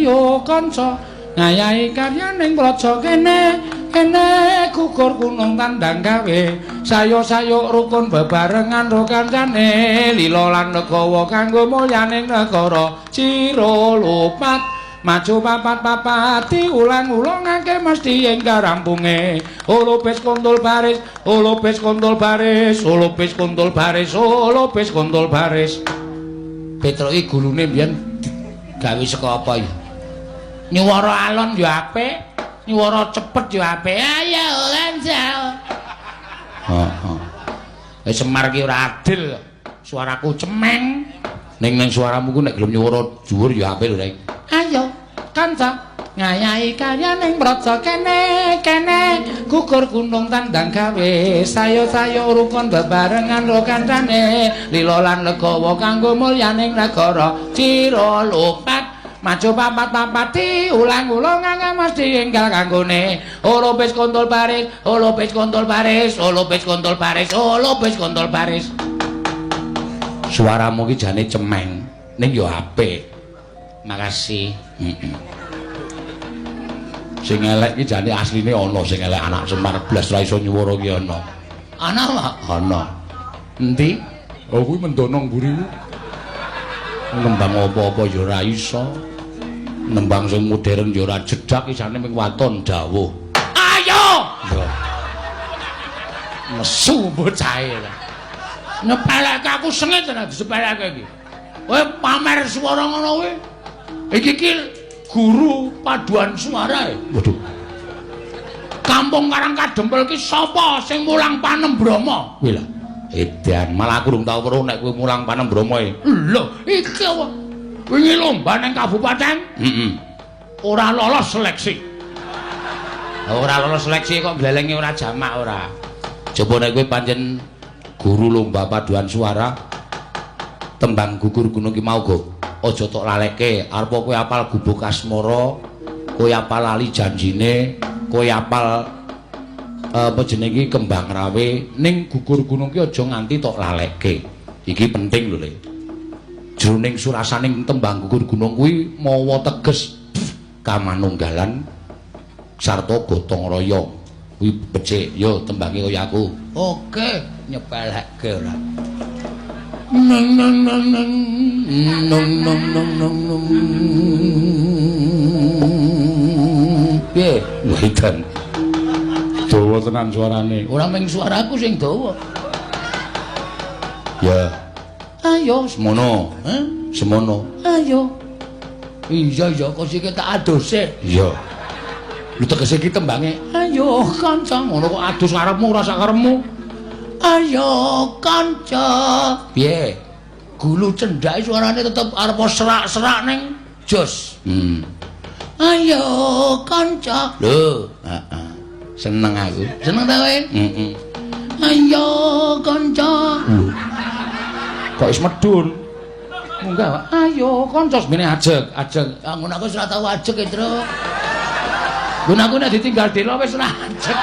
ayo kanca ngayahi karyaning praja kene gugur gunung tandang gawe sayo-sayo rukun bebarengan ro kancane lila lan negawa kanggo mulyaning negara cira lupat maju papat-papati ulang-ulangake mesti ing karampunge olopes kontul baris olopes kontul baris olopes kontul baris olopes kontul baris Petruk iki gulune mbiyen gawe saka apa ya nyuwara alon yo apik nyuwara cepet yo apik ayo kanca heeh Semar ki ora adil suaraku cemeng ning suaramu ku nek gelem nyuwara dhuwur yo apik lho ayo kanca ngayahi karyaning praja kene gugur gunung tandang gawe sayo-sayo rukun bebarengan ro kancane lila lan legawa kanggo mulyaning negara cira lupat maju papat-papati ulang-ulang mesti enggal kanggone olopes kontul baris olopes kontul baris olopes kontul baris olopes kontul baris suaramu ki jane cemeng ning yo apik makasih sing elek ki jane asline ana sing elek anak Semar blas ra iso nyuwara ki ana ana wae ana endi oh kuwi mendono mburimu nembang apa-apa ya ora iso nembang sing modern ya ora jedhak isane ming waton dawuh ayo yo mesu bocahe nyepeleke aku sengit tenan disepeleke iki kowe pamer swara ngono kuwi iki guru paduan suara waduh kampung Karang Kadempel ki sapa sing mulang Panembrama kuwi lho edan malah aku durung tau weruh nek kowe mulang Panembrama e lho iki apa wingi lomba ning kabupaten ora lolos seleksi kok blelengi ora jamak ora coba nek kowe pancen guru lomba paduan suara tembang gugur gunung ki mau go aja tok laleke arep kowe apal gubuk asmara kowe apal lali janjine kowe apal apa jenenge kembang rawe ning gugur gunung ki aja nganti tok laleke iki penting lho Le jroning surasaning tembang gugur gunung kuwi mawa teges kamanunggalan sarta gotong royong kuwi becik yo tembange kaya aku oke nyepelekke ora nang nang nang nang nang nang nang nang nang piye wedan dawa tenan suarane ora mung suaraku sing dawa ya ayo semono semono ayo iya kok sik tak adose iya lu tegese iki tembange ayo kanca ngono kok adus ngarepmu ora sak karepmu ayo kanca piye gulu cendhake suarane tetep arep serak-serak ning jos ayo kanca lho heeh seneng aku seneng ta kowe ayo kanca kok wis medun munggah ayo kanca semene ajeg ngono aku wis ora tau ajeg e Tru ngono aku nek ditinggal dela wis ora ajeg